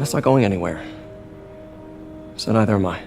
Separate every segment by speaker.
Speaker 1: That's not going anywhere. So neither am I.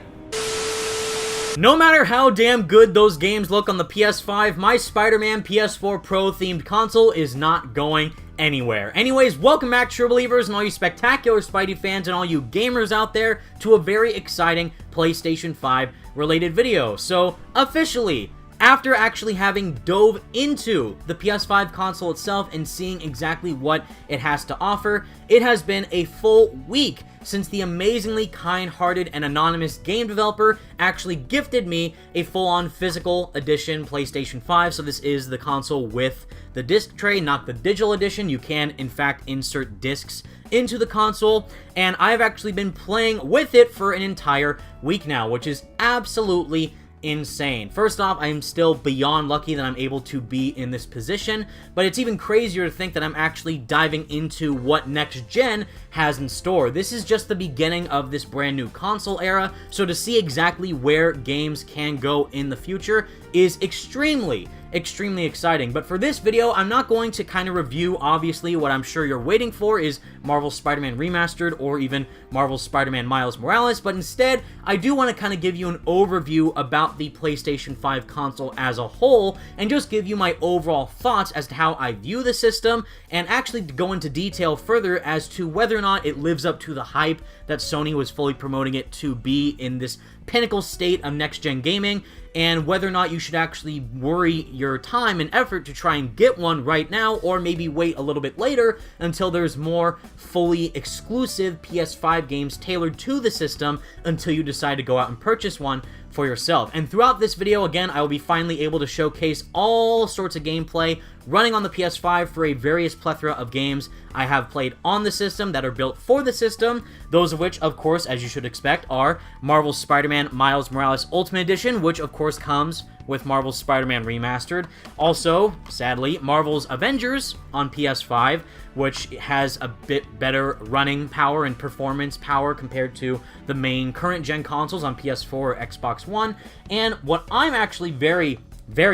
Speaker 2: No matter how damn good those games look on the PS5, my Spider-Man PS4 Pro themed console is not going anywhere. Anyways, welcome back, true believers, and all you spectacular Spidey fans and all you gamers out there to a very exciting PlayStation 5 related video. So, officially, after actually having dove into the PS5 console itself and seeing exactly what it has to offer, it has been a full week since the amazingly kind-hearted and anonymous game developer actually gifted me a full-on physical edition PlayStation 5. So this is the console with the disc tray, not the digital edition. You can, in fact, insert discs into the console, and I've actually been playing with it for an entire week now, which is absolutely insane. First off, I am still beyond lucky that I'm able to be in this position, but it's even crazier to think that I'm actually diving into what next gen has in store. This is just the beginning of this brand new console era, so to see exactly where games can go in the future is extremely exciting. But for this video, I'm not going to kind of review, obviously, what I'm sure you're waiting for is Marvel's Spider-Man Remastered or even Marvel's Spider-Man Miles Morales, but instead, I do want to kind of give you an overview about the PlayStation 5 console as a whole, and just give you my overall thoughts as to how I view the system, and actually go into detail further as to whether or not it lives up to the hype that Sony was fully promoting it to be in this pinnacle state of next-gen gaming, and whether or not you should actually worry your time and effort to try and get one right now, or maybe wait a little bit later until there's more fully exclusive PS5 games tailored to the system until you decide to go out and purchase one for yourself. And throughout this video, again, I will be finally able to showcase all sorts of gameplay running on the PS5 for a various plethora of games I have played on the system that are built for the system, those of which, of course, as you should expect, are Marvel's Spider-Man Miles Morales Ultimate Edition, which, of course, comes with Marvel's Spider-Man Remastered. Also, sadly, Marvel's Avengers on PS5, which has a bit better running power and performance power compared to the main current-gen consoles on PS4 or Xbox One. And what I'm actually very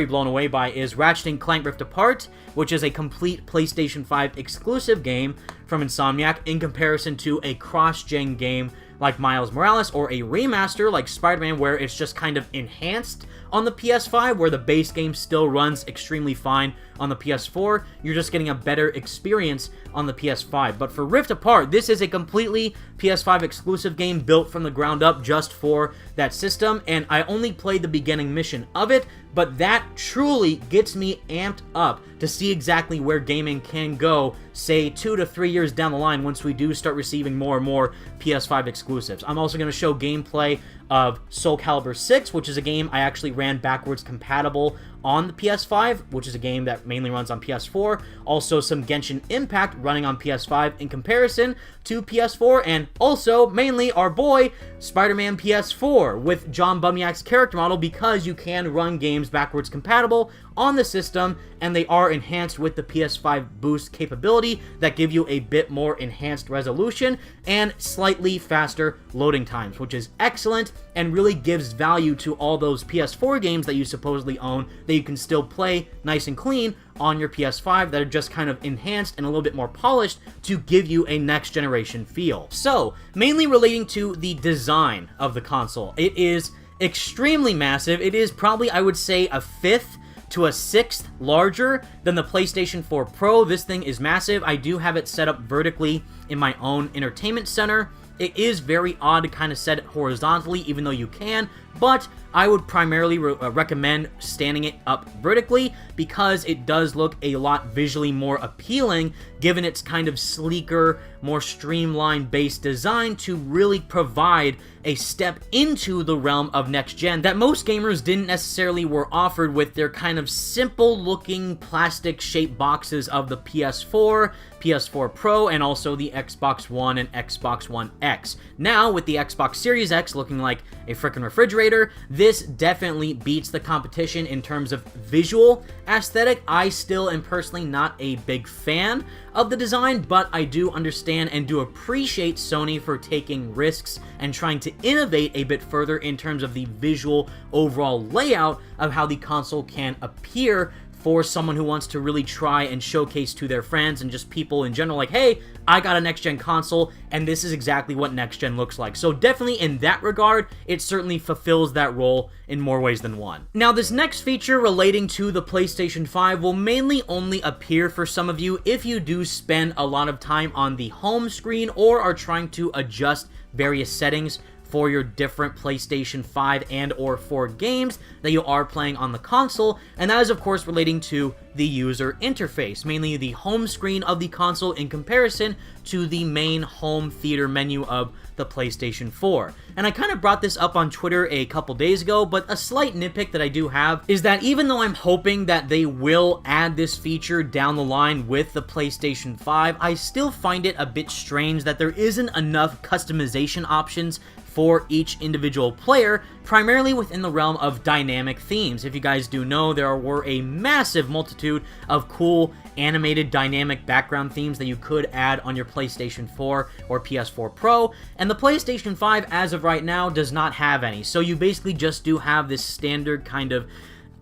Speaker 2: blown away by is Ratchet & Clank Rift Apart, which is a complete PlayStation 5 exclusive game from Insomniac in comparison to a cross-gen game like Miles Morales or a remaster like Spider-Man, where it's just kind of enhanced on the PS5, where the base game still runs extremely fine on the PS4. You're just getting a better experience on the PS5. But for Rift Apart, this is a completely PS5 exclusive game built from the ground up just for that system, and I only played the beginning mission of it, but that truly gets me amped up to see exactly where gaming can go, say 2 to 3 years down the line once we do start receiving more and more PS5 exclusives. I'm also going to show gameplay of Soul Calibur 6, which is a game I actually ran backwards compatible on the PS5, which is a game that mainly runs on PS4. Also, some Genshin Impact running on PS5 in comparison to PS4, and also, mainly, our boy, Spider-Man PS4 with John Bumniak's character model, because you can run games backwards compatible on the system, and they are enhanced with the PS5 boost capability that give you a bit more enhanced resolution and slightly faster loading times, which is excellent and really gives value to all those PS4 games that you supposedly own that you can still play nice and clean on your PS5 that are just kind of enhanced and a little bit more polished to give you a next generation feel. So, mainly relating to the design of the console, it is extremely massive. It is probably, I would say, a fifth to a sixth larger than the PlayStation 4 Pro. This thing is massive. I do have it set up vertically in my own entertainment center. It is very odd to kind of set it horizontally, even though you can, but I would primarily recommend standing it up vertically because it does look a lot visually more appealing given its kind of sleeker, more streamlined base design to really provide a step into the realm of next gen that most gamers didn't necessarily were offered with their kind of simple looking plastic shaped boxes of the PS4, PS4 Pro, and also the Xbox One and Xbox One X. Now, with the Xbox Series X looking like a freaking refrigerator, this definitely beats the competition in terms of visual aesthetic. I still am personally not a big fan of the design, but I do understand and do appreciate Sony for taking risks and trying to innovate a bit further in terms of the visual overall layout of how the console can appear for someone who wants to really try and showcase to their friends and just people in general, like, hey, I got a next-gen console, and this is exactly what next-gen looks like. So definitely in that regard, it certainly fulfills that role in more ways than one. Now, this next feature relating to the PlayStation 5 will mainly only appear for some of you if you do spend a lot of time on the home screen or are trying to adjust various settings for your different PlayStation 5 and or 4 games that you are playing on the console, and that is of course relating to the user interface, mainly the home screen of the console in comparison to the main home theater menu of the PlayStation 4. And I kind of brought this up on Twitter a couple days ago, but a slight nitpick that I do have is that even though I'm hoping that they will add this feature down the line with the PlayStation 5, I still find it a bit strange that there isn't enough customization options for each individual player, primarily within the realm of dynamic themes. If you guys do know, there were a massive multitude of cool animated dynamic background themes that you could add on your PlayStation 4 or PS4 Pro, and the PlayStation 5 as of right now does not have any. So you basically just do have this standard kind of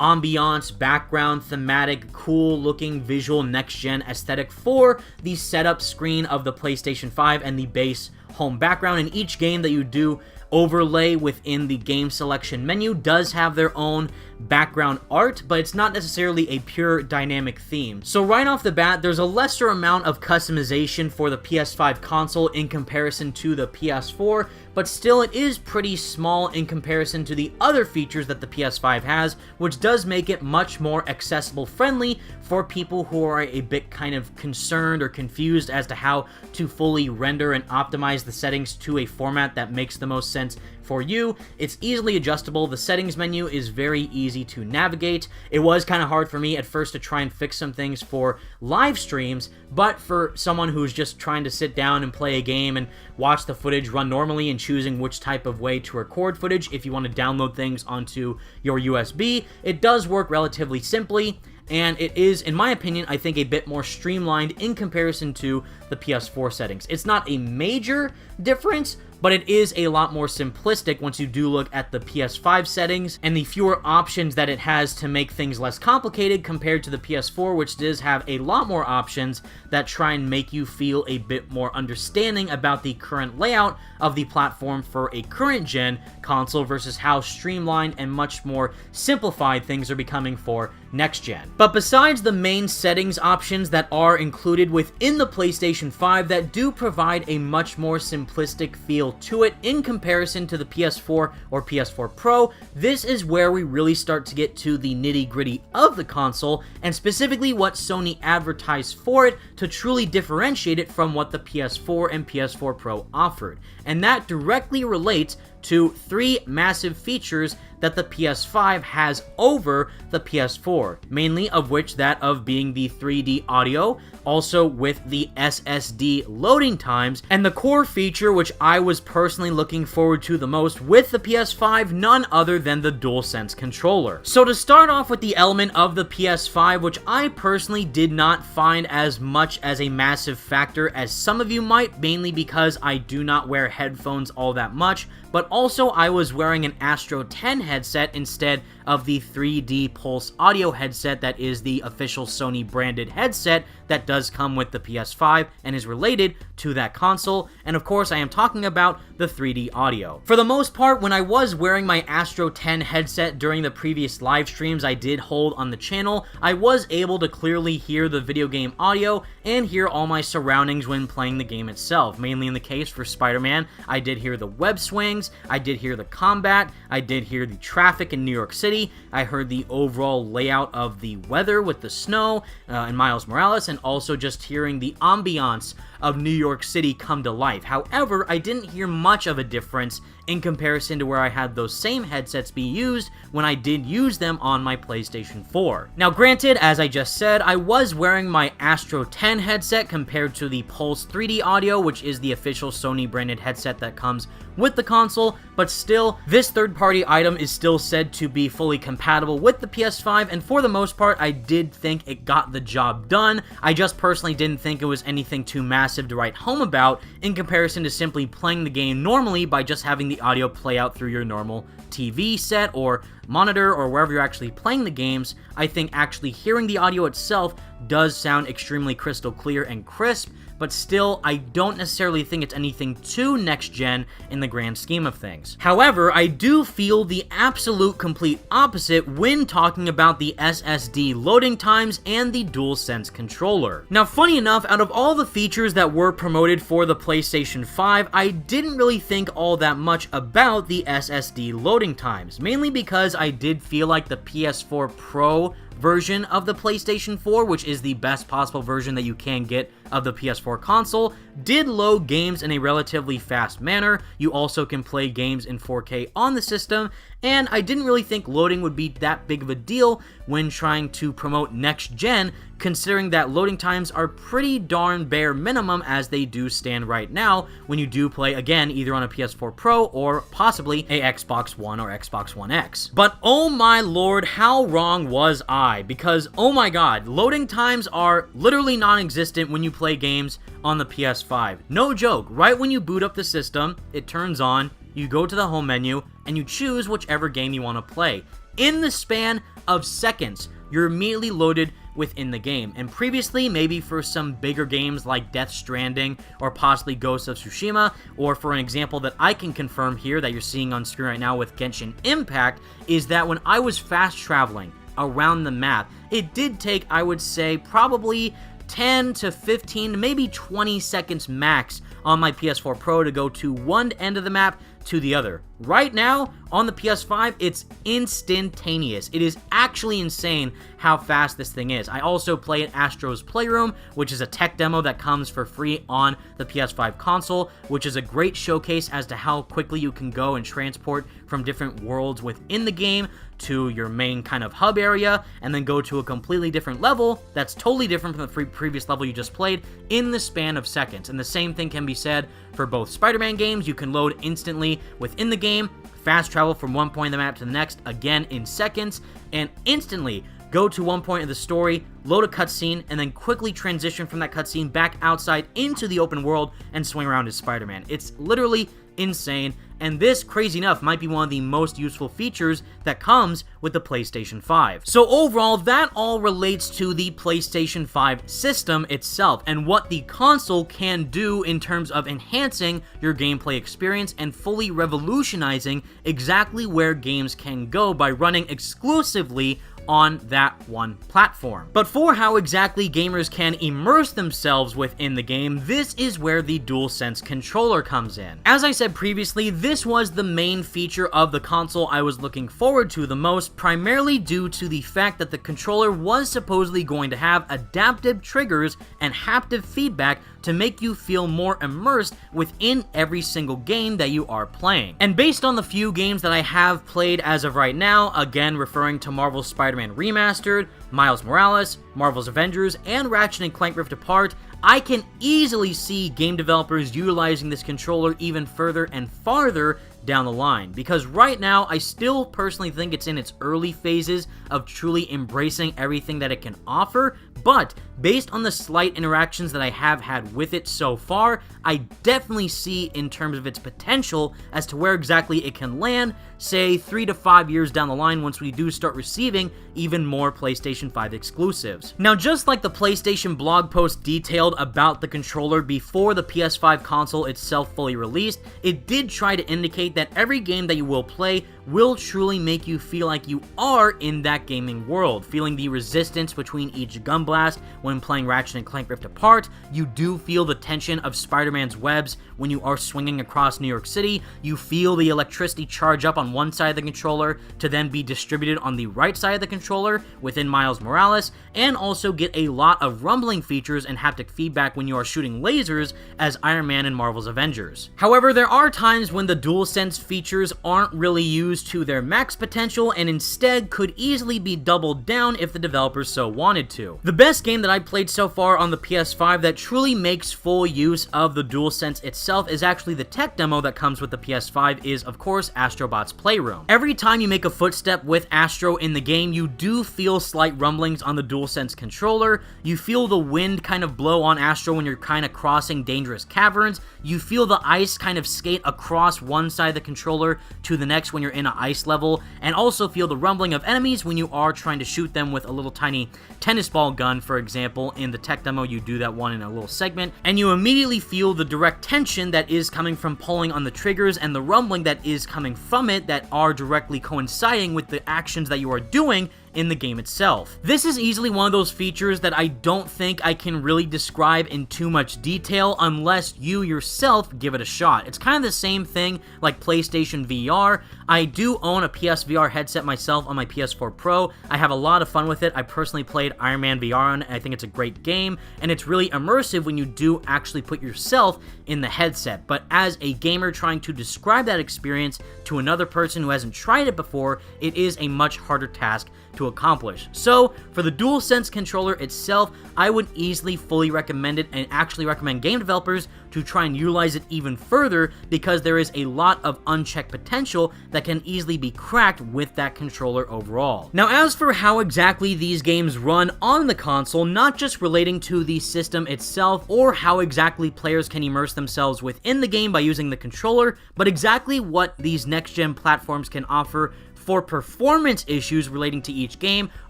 Speaker 2: ambiance, background, thematic, cool looking visual next-gen aesthetic for the setup screen of the PlayStation 5 and the base home background. And each game that you do overlay within the game selection menu does have their own background art, but it's not necessarily a pure dynamic theme. So right off the bat, there's a lesser amount of customization for the PS5 console in comparison to the PS4, but still it is pretty small in comparison to the other features that the PS5 has, which does make it much more accessible friendly for people who are a bit kind of concerned or confused as to how to fully render and optimize the settings to a format that makes the most sense for you. It's easily adjustable. The settings menu is very easy to navigate. It was kind of hard for me at first to try and fix some things for live streams, but for someone who's just trying to sit down and play a game and watch the footage run normally and choosing which type of way to record footage, if you want to download things onto your USB, it does work relatively simply. And it is, in my opinion, I think a bit more streamlined in comparison to the PS4 settings. It's not a major difference, but it is a lot more simplistic once you do look at the PS5 settings and the fewer options that it has to make things less complicated compared to the PS4, which does have a lot more options that try and make you feel a bit more understanding about the current layout of the platform for a current gen console versus how streamlined and much more simplified things are becoming for next gen. But besides the main settings options that are included within the PlayStation 5 that do provide a much more simplistic feel to it in comparison to the PS4 or PS4 Pro, this is where we really start to get to the nitty-gritty of the console, and specifically what Sony advertised for it to truly differentiate it from what the PS4 and PS4 Pro offered. And that directly relates to three massive features that the PS5 has over the PS4, mainly of which that of being the 3D audio, also with the SSD loading times, and the core feature which I was personally looking forward to the most with the PS5, none other than the DualSense Controller. So to start off with the element of the PS5, which I personally did not find as much as a massive factor as some of you might, mainly because I do not wear headphones all that much, but also I was wearing an Astro 10 headset instead of the 3D Pulse audio headset that is the official Sony branded headset that does come with the PS5 and is related to that console, and of course I am talking about the 3D audio. For the most part, when I was wearing my Astro 10 headset during the previous live streams I did hold on the channel, I was able to clearly hear the video game audio and hear all my surroundings when playing the game itself. Mainly in the case for Spider-Man, I did hear the web swings, I did hear the combat, I did hear the traffic in New York City, I heard the overall layout of the weather with the snow and Miles Morales, and also just hearing the ambiance of New York City come to life. However, I didn't hear much of a difference in comparison to where I had those same headsets be used when I did use them on my PlayStation 4. Now granted, as I just said, I was wearing my Astro 10 headset compared to the Pulse 3D Audio, which is the official Sony branded headset that comes with the console, but still, this third-party item is still said to be fully fully compatible with the PS5, and for the most part, I did think it got the job done. I just personally didn't think it was anything too massive to write home about in comparison to simply playing the game normally by just having the audio play out through your normal TV set or monitor or wherever you're actually playing the games. I think actually hearing the audio itself does sound extremely crystal clear and crisp, but still, I don't necessarily think it's anything too next-gen in the grand scheme of things. However, I do feel the absolute complete opposite when talking about the SSD loading times and the DualSense controller. Now, funny enough, out of all the features that were promoted for the PlayStation 5, I didn't really think all that much about the SSD loading times, mainly because I did feel like the PS4 Pro version of the PlayStation 4, which is the best possible version that you can get of the PS4 console, did load games in a relatively fast manner. You also can play games in 4K on the system, and I didn't really think loading would be that big of a deal when trying to promote next gen, considering that loading times are pretty darn bare minimum as they do stand right now when you do play, again, either on a PS4 Pro or possibly a Xbox One or Xbox One X. But oh my lord, how wrong was I? Because oh my god, loading times are literally non-existent when you play games on the PS5. No joke, right when you boot up the system, it turns on, you go to the home menu, and you choose whichever game you want to play. In the span of seconds, you're immediately loaded within the game. And previously, maybe for some bigger games like Death Stranding or possibly Ghost of Tsushima, or for an example that I can confirm here that you're seeing on screen right now with Genshin Impact, is that when I was fast traveling around the map, it did take, I would say, probably 10 to 15, maybe 20 seconds max on my PS4 Pro to go to one end of the map to the other. Right now, on the PS5, it's instantaneous. It is actually insane how fast this thing is. I also play at Astro's Playroom, which is a tech demo that comes for free on the PS5 console, which is a great showcase as to how quickly you can go and transport from different worlds within the game to your main kind of hub area, and then go to a completely different level that's totally different from the previous level you just played in the span of seconds. And the same thing can be said for both Spider-Man games. You can load instantly within the game, fast travel from one point of the map to the next, again in seconds, and instantly go to one point of the story, load a cutscene, and then quickly transition from that cutscene back outside into the open world and swing around as Spider-Man. It's literally insane, and this, crazy enough, might be one of the most useful features that comes with the PlayStation 5. So overall, that all relates to the PlayStation 5 system itself and what the console can do in terms of enhancing your gameplay experience and fully revolutionizing exactly where games can go by running exclusively on that one platform. But for how exactly gamers can immerse themselves within the game, this is where the DualSense Controller comes in. As I said previously, this was the main feature of the console I was looking forward to the most, primarily due to the fact that the controller was supposedly going to have adaptive triggers and haptic feedback to make you feel more immersed within every single game that you are playing. And based on the few games that I have played as of right now, again referring to Marvel's Spider-Man Remastered, Miles Morales, Marvel's Avengers, and Ratchet & Clank Rift Apart, I can easily see game developers utilizing this controller even further and farther down the line, because right now I still personally think it's in its early phases of truly embracing everything that it can offer, but based on the slight interactions that I have had with it so far, I definitely see in terms of its potential as to where exactly it can land, say 3 to 5 years down the line once we do start receiving even more PlayStation 5 exclusives. Now, just like the PlayStation blog post detailed about the controller before the PS5 console itself fully released, it did try to indicate that every game that you will play will truly make you feel like you are in that gaming world, feeling the resistance between each gun blast when playing Ratchet & Clank Rift Apart. You do feel the tension of Spider-Man's webs when you are swinging across New York City. You feel the electricity charge up on one side of the controller to then be distributed on the right side of the controller within Miles Morales, and also get a lot of rumbling features and haptic feedback when you are shooting lasers as Iron Man in Marvel's Avengers. However, there are times when the DualSense features aren't really used to their max potential and instead could easily be doubled down if the developers so wanted to. The best game that I played so far on the PS5 that truly makes full use of the DualSense itself is actually the tech demo that comes with the PS5 is, of course, Astrobot's playroom. Every time you make a footstep with Astro in the game, you do feel slight rumblings on the DualSense controller. You feel the wind kind of blow on Astro when you're kind of crossing dangerous caverns. You feel the ice kind of skate across one side of the controller to the next when you're in an ice level, and also feel the rumbling of enemies when you are trying to shoot them with a little tiny tennis ball gun, for example. In the tech demo, you do that one in a little segment, and you immediately feel the direct tension that is coming from pulling on the triggers and the rumbling that is coming from it that are directly coinciding with the actions that you are doing in the game itself. This is easily one of those features that I don't think I can really describe in too much detail unless you yourself give it a shot. It's kind of the same thing like PlayStation VR. I do own a PSVR headset myself on my PS4 Pro. I have a lot of fun with it. I personally played Iron Man VR on it. I think it's a great game, and it's really immersive when you do actually put yourself in the headset. But as a gamer trying to describe that experience to another person who hasn't tried it before, it is a much harder task to accomplish. So for the DualSense controller itself, I would easily fully recommend it, and actually recommend game developers to try and utilize it even further, because there is a lot of unchecked potential that can easily be cracked with that controller overall. Now, as for how exactly these games run on the console, not just relating to the system itself or how exactly players can immerse themselves within the game by using the controller, but exactly what these next-gen platforms can offer for performance issues relating to each game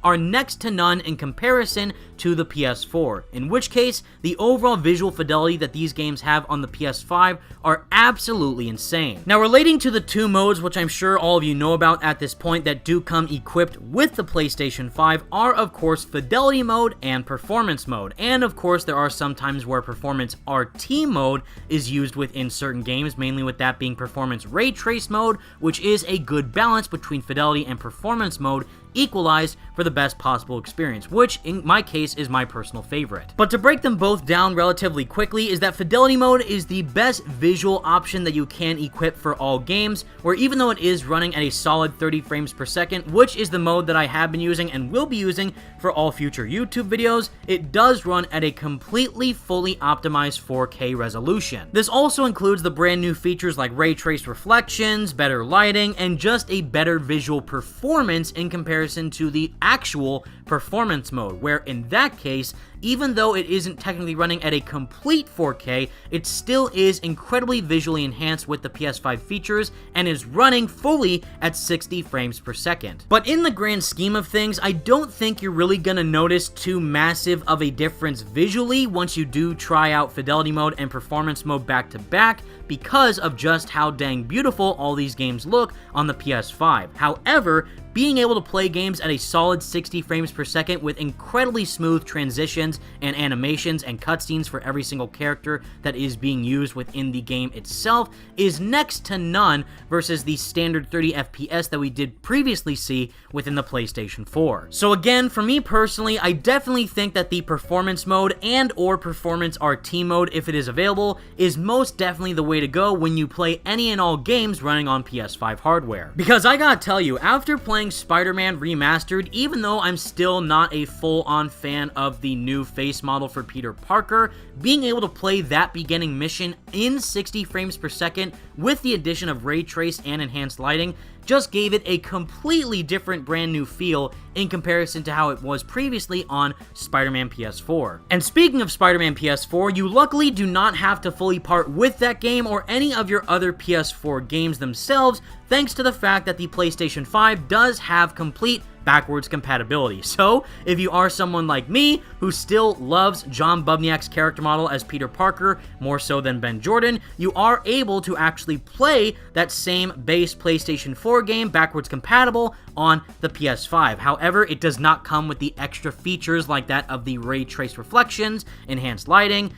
Speaker 2: are next to none in comparison to the PS4, in which case the overall visual fidelity that these games have on the PS5 are absolutely insane. Now, relating to the two modes, which I'm sure all of you know about at this point, that do come equipped with the PlayStation 5 are of course Fidelity mode and Performance mode, and of course there are some times where Performance RT mode is used within certain games, mainly with that being Performance Ray Trace mode, which is a good balance between Fidelity and Performance mode, equalized for the best possible experience, which in my case is my personal favorite. But to break them both down relatively quickly is that Fidelity mode is the best visual option that you can equip for all games, where even though it is running at a solid 30 frames per second, which is the mode that I have been using and will be using for all future YouTube videos, it does run at a completely fully optimized 4K resolution. This also includes the brand new features like ray trace reflections, better lighting, and just a better visual performance in comparison to the actual Performance mode, where in that case, even though it isn't technically running at a complete 4K, it still is incredibly visually enhanced with the PS5 features and is running fully at 60 frames per second. But in the grand scheme of things, I don't think you're really gonna notice too massive of a difference visually once you do try out Fidelity mode and Performance mode back to back, because of just how dang beautiful all these games look on the PS5. However, being able to play games at a solid 60 frames per second with incredibly smooth transitions and animations and cutscenes for every single character that is being used within the game itself is next to none versus the standard 30 FPS that we did previously see within the PlayStation 4. So again, for me personally, I definitely think that the Performance mode and or Performance RT mode, if it is available, is most definitely the way to go when you play any and all games running on PS5 hardware. Because I gotta tell you, after playing Spider-Man Remastered, even though I'm still not a full-on fan of the new face model for Peter Parker, being able to play that beginning mission in 60 frames per second with the addition of ray trace and enhanced lighting just gave it a completely different brand new feel in comparison to how it was previously on Spider-Man PS4. And speaking of Spider-Man PS4, you luckily do not have to fully part with that game or any of your other PS4 games themselves, thanks to the fact that the PlayStation 5 does have complete backwards compatibility. So, if you are someone like me who still loves John Bubniak's character model as Peter Parker more so than Ben Jordan, you are able to actually play that same base PlayStation 4 game backwards compatible on the PS5. However, it does not come with the extra features like that of the ray trace reflections, enhanced lighting,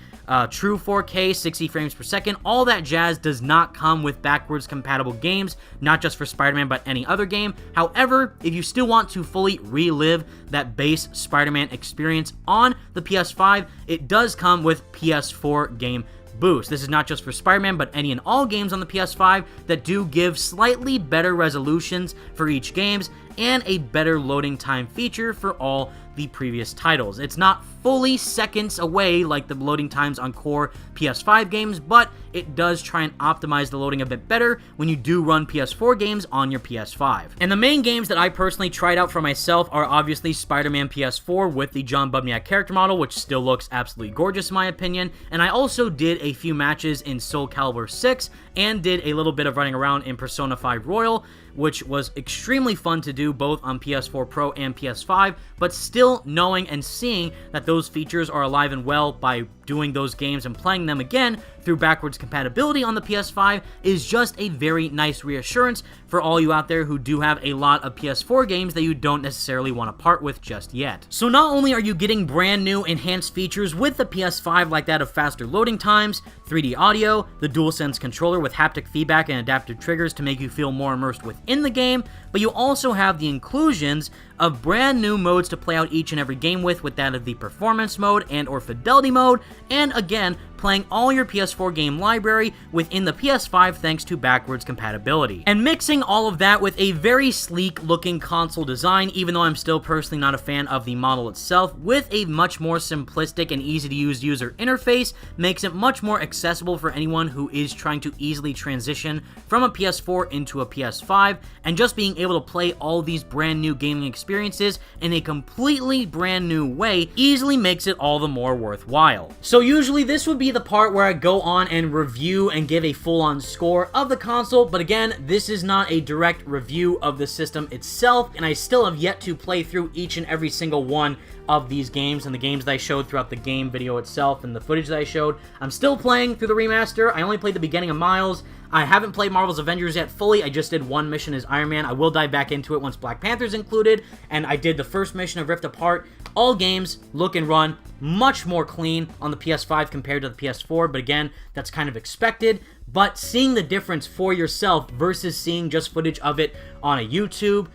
Speaker 2: true 4K, 60 frames per second. All that jazz does not come with backwards compatible games, not just for Spider-Man, but any other game. However, if you still want to fully relive that base Spider-Man experience on the PS5, it does come with PS4 game boost. This is not just for Spider-Man, but any and all games on the PS5 that do give slightly better resolutions for each games, and a better loading time feature for all the previous titles. It's not fully seconds away like the loading times on core PS5 games, but it does try and optimize the loading a bit better when you do run PS4 games on your PS5. And the main games that I personally tried out for myself are obviously Spider-Man PS4 with the John Bubniak character model, which still looks absolutely gorgeous in my opinion, and I also did a few matches in Soul Calibur 6 and did a little bit of running around in Persona 5 Royal, which was extremely fun to do both on PS4 Pro and PS5, but still knowing and seeing that those features are alive and well by doing those games and playing them again through backwards compatibility on the PS5 is just a very nice reassurance for all you out there who do have a lot of PS4 games that you don't necessarily want to part with just yet. So not only are you getting brand new enhanced features with the PS5 like that of faster loading times, 3D audio, the DualSense Controller with haptic feedback and adaptive triggers to make you feel more immersed within the game, but you also have the inclusions of brand new modes to play out each and every game with that of the Performance Mode and or Fidelity Mode, and again, playing all your PS4 game library within the PS5 thanks to backwards compatibility. And mixing all of that with a very sleek looking console design, even though I'm still personally not a fan of the model itself, with a much more simplistic and easy to use user interface, makes it much more accessible for anyone who is trying to easily transition from a PS4 into a PS5, and just being able to play all these brand new gaming experiences in a completely brand new way easily makes it all the more worthwhile. So usually this would be the part where I go on and review and give a full-on score of the console, but again, this is not a direct review of the system itself, and I still have yet to play through each and every single one of these games and the games that I showed throughout the game video itself and the footage that I showed. I'm still playing through the remaster. I only played the beginning of Miles. I haven't played Marvel's Avengers yet fully. I just did one mission as Iron Man. I will dive back into it once Black Panther's included, and I did the first mission of Rift Apart. All games look and run much more clean on the PS5 compared to the PS4, but again, that's kind of expected. But seeing the difference for yourself versus seeing just footage of it on a YouTube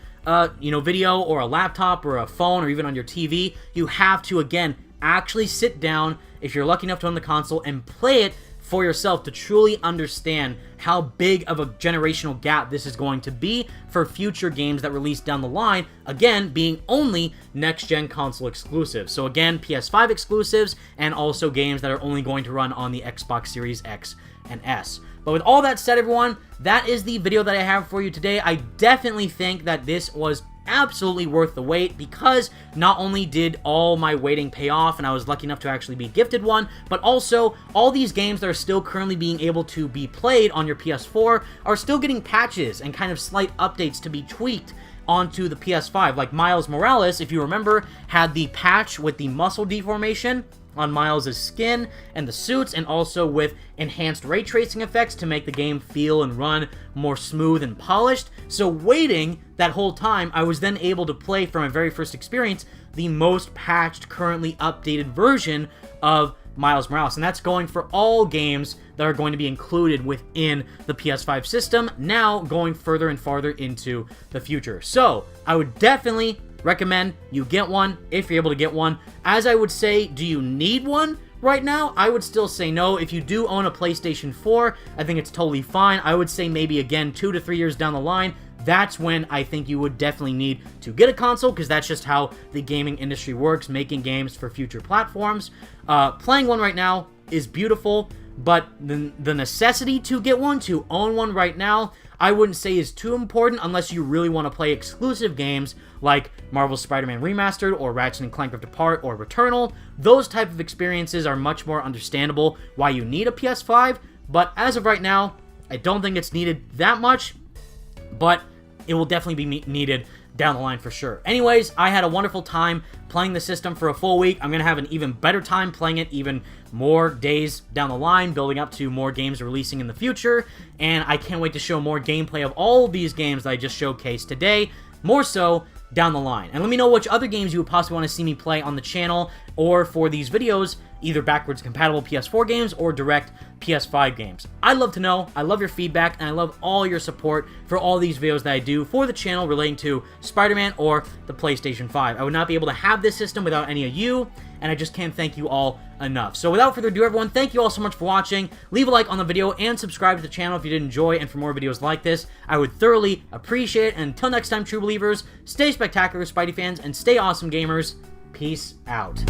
Speaker 2: video or a laptop or a phone or even on your TV, you have to, again, actually sit down, if you're lucky enough to own the console, and play it for yourself to truly understand how big of a generational gap this is going to be for future games that release down the line, again, being only next-gen console exclusives. So again, PS5 exclusives, and also games that are only going to run on the Xbox Series X and S. But with all that said, everyone, that is the video that I have for you today. I definitely think that this was absolutely worth the wait, because not only did all my waiting pay off and I was lucky enough to actually be gifted one, but also all these games that are still currently being able to be played on your PS4 are still getting patches and kind of slight updates to be tweaked onto the PS5. Like Miles Morales, if you remember, had the patch with the muscle deformation on Miles' skin and the suits, and also with enhanced ray tracing effects to make the game feel and run more smooth and polished. So waiting that whole time, I was then able to play for my very first experience the most patched, currently updated version of Miles Morales, and that's going for all games that are going to be included within the PS5 system, now going further and farther into the future. So I would definitely recommend you get one if you're able to get one. As I would say, do you need one right now? I would still say no. If you do own a PlayStation 4, I think it's totally fine. I would say maybe, again, 2 to 3 years down the line, that's when I think you would definitely need to get a console, because that's just how the gaming industry works, making games for future platforms. Playing one right now is beautiful, but the necessity to get one, to own one right now, I wouldn't say is too important unless you really want to play exclusive games like Marvel's Spider-Man Remastered or Ratchet & Clank Rift Apart or Returnal. Those type of experiences are much more understandable why you need a PS5, but as of right now, I don't think it's needed that much, but it will definitely be needed down the line for sure. Anyways, I had a wonderful time playing the system for a full week. I'm going to have an even better time playing it even more days down the line, building up to more games releasing in the future, and I can't wait to show more gameplay of all of these games that I just showcased today, more so down the line. And let me know which other games you would possibly want to see me play on the channel or for these videos, either backwards compatible PS4 games or direct PS5 games. I'd love to know. I love your feedback, and I love all your support for all these videos that I do for the channel relating to Spider-Man or the PlayStation 5. I would not be able to have this system without any of you, and I just can't thank you all enough. So without further ado, everyone, thank you all so much for watching. Leave a like on the video and subscribe to the channel if you did enjoy, and for more videos like this, I would thoroughly appreciate it. And until next time, true believers, stay spectacular, Spidey fans, and stay awesome, gamers. Peace out.